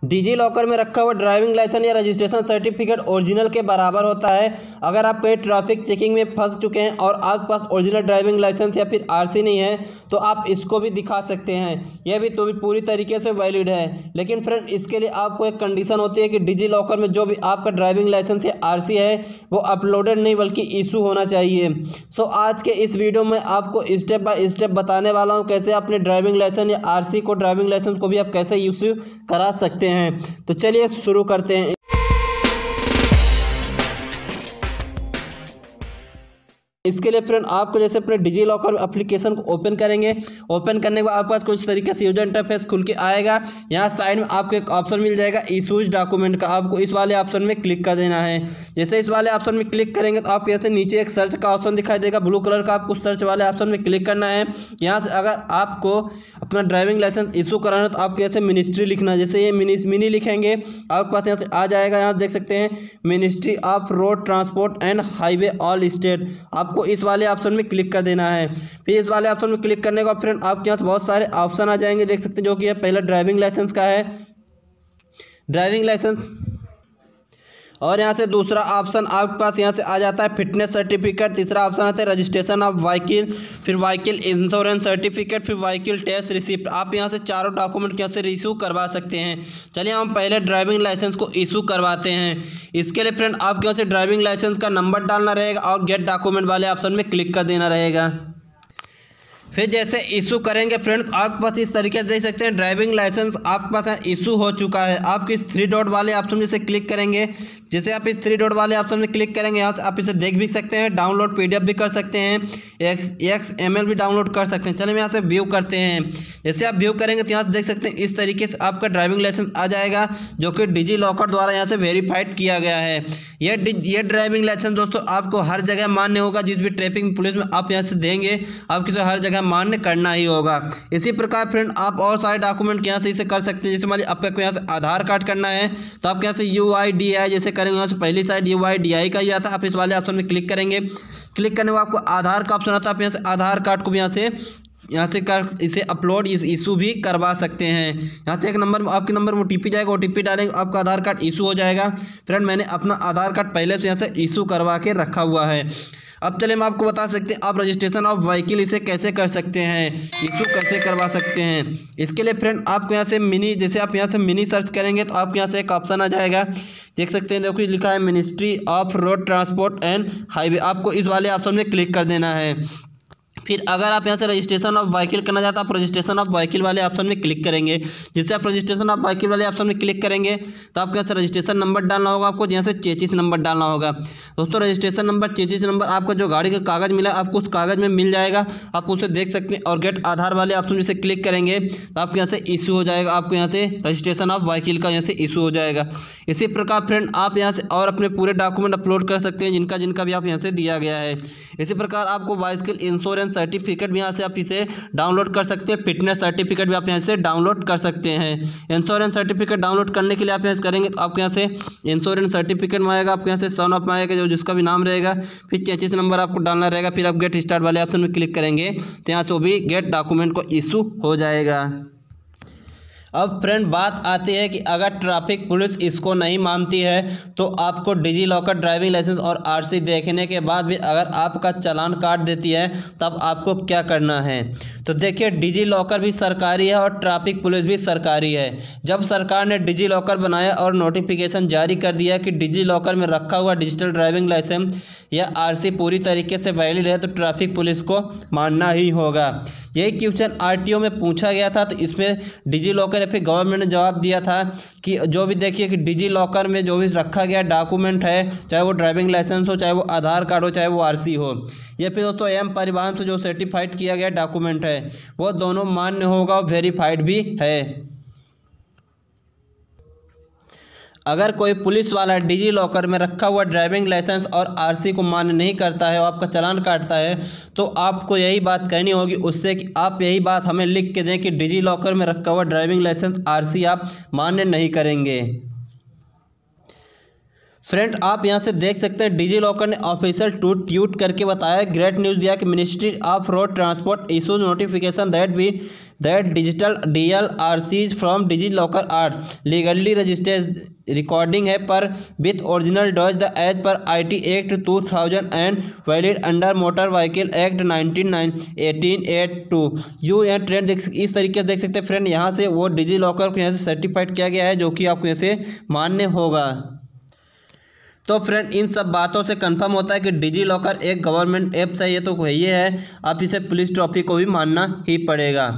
Digi locker में रखा हुआ ड्राइविंग लाइसेंस या रजिस्ट्रेशन सर्टिफिकेट ओरिजिनल के बराबर होता है। अगर आप कहीं ट्रैफिक चेकिंग में फंस चुके हैं और आपके पास ओरिजिनल ड्राइविंग लाइसेंस या फिर आरसी नहीं है तो आप इसको भी दिखा सकते हैं, यह भी तो भी पूरी तरीके से वैलिड है। लेकिन फ्रेंड, इसके लिए आपको एक कंडीशन होती है कि डिजी लॉकर में जो भी आपका ड्राइविंग लाइसेंस या आरसी है वो अपलोडेड नहीं बल्कि इशू होना चाहिए। सो आज के इस वीडियो में आपको स्टेप बाय स्टेप बताने वाला हूँ कैसे अपने ड्राइविंग लाइसेंस या आरसी को, ड्राइविंग लाइसेंस को भी आप कैसे इशू करा सकते हैं। तो चलिए शुरू करते हैं। इसके लिए फ्रेंड आपको जैसे अपने डिजी लॉकर एप्लीकेशन को ओपन करेंगे। ओपन करने के बाद आपके पास कुछ तरीके से यूजर इंटरफेस खुल के आएगा। यहाँ साइड में आपको एक ऑप्शन मिल जाएगा इशूज डॉक्यूमेंट का, आपको इस वाले ऑप्शन में क्लिक कर देना है। जैसे इस वाले ऑप्शन में क्लिक करेंगे तो आपको ऐसे नीचे एक सर्च का ऑप्शन दिखाई देगा ब्लू कलर का, आपको सर्च वाले ऑप्शन में क्लिक करना है। यहाँ से अगर आपको अपना ड्राइविंग लाइसेंस इशू कराना है तो आपको ऐसे मिनिस्ट्री लिखना है। जैसे ये मिनी लिखेंगे आपके पास यहाँ से आ जाएगा। यहाँ देख सकते हैं ministry of road transport and highway all state, आपको इस वाले ऑप्शन में क्लिक कर देना है। फिर इस वाले ऑप्शन में क्लिक करने के बाद फ्रेंड आपके यहाँ से बहुत सारे ऑप्शन आ जाएंगे, देख सकते हैं, जो कि है पहला ड्राइविंग लाइसेंस का है, ड्राइविंग लाइसेंस। और यहाँ से दूसरा ऑप्शन आपके पास यहाँ से आ जाता है फिटनेस सर्टिफिकेट। तीसरा ऑप्शन आता है रजिस्ट्रेशन ऑफ व्हीकल, फिर व्हीकल इंश्योरेंस सर्टिफिकेट, फिर व्हीकल टेस्ट रिसिप्ट। आप यहाँ से चारों डॉक्यूमेंट यहाँ से इशू करवा सकते हैं। चलिए हम पहले ड्राइविंग लाइसेंस को इशू करवाते हैं। इसके लिए फ्रेंड आपके यहाँ से ड्राइविंग लाइसेंस का नंबर डालना रहेगा और गेट डॉक्यूमेंट वाले ऑप्शन में क्लिक कर देना रहेगा। फिर जैसे इशू करेंगे फ्रेंड्स आपके पास इस तरीके से देख सकते हैं ड्राइविंग लाइसेंस आपके पास इशू हो चुका है। आप इस 3 डॉट वाले ऑप्शन में से क्लिक करेंगे। जैसे आप इस 3 डॉट वाले ऑप्शन में क्लिक करेंगे यहाँ से आप इसे देख भी सकते हैं, डाउनलोड पीडीएफ भी कर सकते हैं, XML भी डाउनलोड कर सकते हैं। चलिए हम यहाँ से व्यू करते हैं। जैसे आप व्यू करेंगे तो यहाँ से देख सकते हैं इस तरीके से आपका ड्राइविंग लाइसेंस आ जाएगा, जो कि डिजी लॉकर द्वारा यहाँ से वेरीफाइड किया गया है। ये ड्राइविंग लाइसेंस दोस्तों आपको हर जगह मान्य होगा। जिस भी ट्रैफिक पुलिस में आप यहाँ से देंगे आपको तो हर जगह मान्य करना ही होगा। इसी प्रकार फ्रेंड आप और सारे डॉक्यूमेंट यहाँ से इसे कर सकते हैं। जैसे मान लीजिए आपको यहाँ से आधार कार्ड करना है तो आप यहाँ से UIDI जैसे करेंगे, यहाँ से पहली साइड UIDI का ही आता है। आप इस वाले ऑप्शन में क्लिक करेंगे। क्लिक करने के बाद आपको आधार का ऑप्शन आता है। आप यहाँ से आधार कार्ड को भी यहाँ से कर इसे अपलोड इशू भी करवा सकते हैं। यहाँ से एक नंबर आपके नंबर में OTP जाएगा, OTP डालेंगे आपका आधार कार्ड इशू हो जाएगा। फ्रेंड मैंने अपना आधार कार्ड पहले से यहाँ से इशू करवा के रखा हुआ है। अब चलिए हम आपको बता सकते हैं आप रजिस्ट्रेशन ऑफ व्हीकल इसे कैसे कर सकते हैं, इशू कैसे करवा सकते हैं। इसके लिए फ्रेंड आपको यहाँ से मिनी, जैसे आप यहाँ से मिनी सर्च करेंगे तो आपको यहाँ से एक ऑप्शन आ जाएगा, देख सकते हैं, देखो लिखा है ministry of road transport and highway. आपको इस वाले ऑप्शन में क्लिक कर देना है। फिर अगर आप यहाँ से रजिस्ट्रेशन ऑफ व्हीकल करना चाहते हैं आप रजिस्ट्रेशन ऑफ व्हीकल वाले ऑप्शन में क्लिक करेंगे। जिससे आप रजिस्ट्रेशन ऑफ व्हीकल वाले ऑप्शन में क्लिक करेंगे तो आपके यहाँ से रजिस्ट्रेशन नंबर डालना होगा, आपको यहाँ से 33 नंबर डालना होगा। दोस्तों रजिस्ट्रेशन नंबर 33 नंबर आपका जो गाड़ी का कागज़ मिला आपको उस कागज़ में मिल जाएगा, आप उसे देख सकते हैं। और गेट आधार वाले ऑप्शन में से क्लिक करेंगे तो आपके यहाँ से इशू हो जाएगा, आपको यहाँ से रजिस्ट्रेशन ऑफ व्हीकल का यहाँ से इशू हो जाएगा। इसी प्रकार फ्रेंड आप यहाँ से और अपने पूरे डॉक्यूमेंट अपलोड कर सकते हैं जिनका भी आप यहाँ से दिया गया है। इसी प्रकार आपको व्हीकल इंश्योरेंस सर्टिफिकेट भी यहाँ से आप इसे डाउनलोड कर सकते हैं। फिटनेस सर्टिफिकेट भी आप यहाँ से डाउनलोड कर सकते हैं। इंश्योरेंस सर्टिफिकेट डाउनलोड करने के लिए आप यहाँ करेंगे तो आपके यहाँ से इंश्योरेंस सर्टिफिकेट में आएगा, आपके यहाँ से सन ऑफ में आएगा जो जिसका भी नाम रहेगा। फिर 33 नंबर आपको डालना रहेगा। फिर आप गेट स्टार्ट वाले ऑप्शन में क्लिक करेंगे तो यहाँ से वो भी गेट डॉक्यूमेंट को इशू हो जाएगा। अब फ्रेंड बात आती है कि अगर ट्रैफिक पुलिस इसको नहीं मानती है तो आपको डिजी लॉकर ड्राइविंग लाइसेंस और आरसी देखने के बाद भी अगर आपका चालान काट देती है तब आपको क्या करना है। तो देखिए डिजी लॉकर भी सरकारी है और ट्रैफिक पुलिस भी सरकारी है। जब सरकार ने डिजी लॉकर बनाया और नोटिफिकेशन जारी कर दिया कि डिजी लॉकर में रखा हुआ डिजिटल ड्राइविंग लाइसेंस या आरसी पूरी तरीके से वैलिड है तो ट्रैफिक पुलिस को मानना ही होगा। यही क्वेश्चन RTO में पूछा गया था, तो इसमें डिजी लॉकर या फिर गवर्नमेंट ने जवाब दिया था कि जो भी देखिए कि डिजी लॉकर में जो भी रखा गया डॉक्यूमेंट है, चाहे वो ड्राइविंग लाइसेंस हो, चाहे वो आधार कार्ड हो, चाहे वो आरसी हो, या फिर दोस्तों एम परिवहन से जो सर्टिफाइड किया गया डॉक्यूमेंट है वो दोनों मान्य होगा और वेरीफाइड भी है। अगर कोई पुलिस वाला डिजी लॉकर में रखा हुआ ड्राइविंग लाइसेंस और आरसी को मान्य नहीं करता है और आपका चालान काटता है तो आपको यही बात कहनी होगी उससे कि आप यही बात हमें लिख के दें कि डिजी लॉकर में रखा हुआ ड्राइविंग लाइसेंस आरसी आप मान्य नहीं करेंगे। फ्रेंड आप यहाँ से देख सकते हैं डिजी लॉकर ने ऑफिशियल ट्वीट करके बताया, ग्रेट न्यूज़ दिया कि ministry of road transport issues notification that digital DLRCs from DigiLocker are legally registered recording है पर with original docs the as per IT act 2000 and valid under motor vehicle act 1882 you and trend इस तरीके से देख सकते हैं friend. यहाँ से वो डिजी लॉकर को यहाँ से सर्टिफाइड किया गया है, जो कि आपको यहाँ से मान्य होगा। तो फ्रेंड इन सब बातों से कंफर्म होता है कि डिजी लॉकर एक गवर्नमेंट ऐप्स है, ये तो ये है, आप इसे पुलिस ट्रॉफी को भी मानना ही पड़ेगा।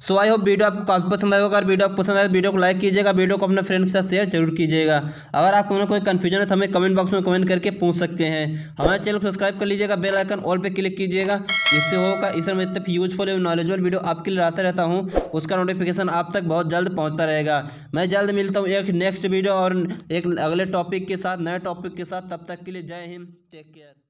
सो आई होप वीडियो आपको काफ़ी पसंद आएगा। अगर वीडियो आपको पसंद आए तो वीडियो को लाइक कीजिएगा, वीडियो को अपने फ्रेंड के साथ शेयर जरूर कीजिएगा। अगर आपको कोई कन्फ्यूजन है तो हमें कमेंट बॉक्स में कमेंट करके पूछ सकते हैं। हमारे चैनल को सब्सक्राइब कर लीजिएगा, बेल आइकन ऑल पे क्लिक कीजिएगा, इससे होगा इसमें मैं इतने यूजफुल एवं नॉलेजेबल वीडियो आपके लिए लाता रहता हूँ, उसका नोटिफिकेशन आप तक बहुत जल्द पहुँचता रहेगा। मैं जल्द मिलता हूँ एक नेक्स्ट वीडियो और एक अगले टॉपिक के साथ, नए टॉपिक के साथ। तब तक के लिए जय हिंद, टेक केयर।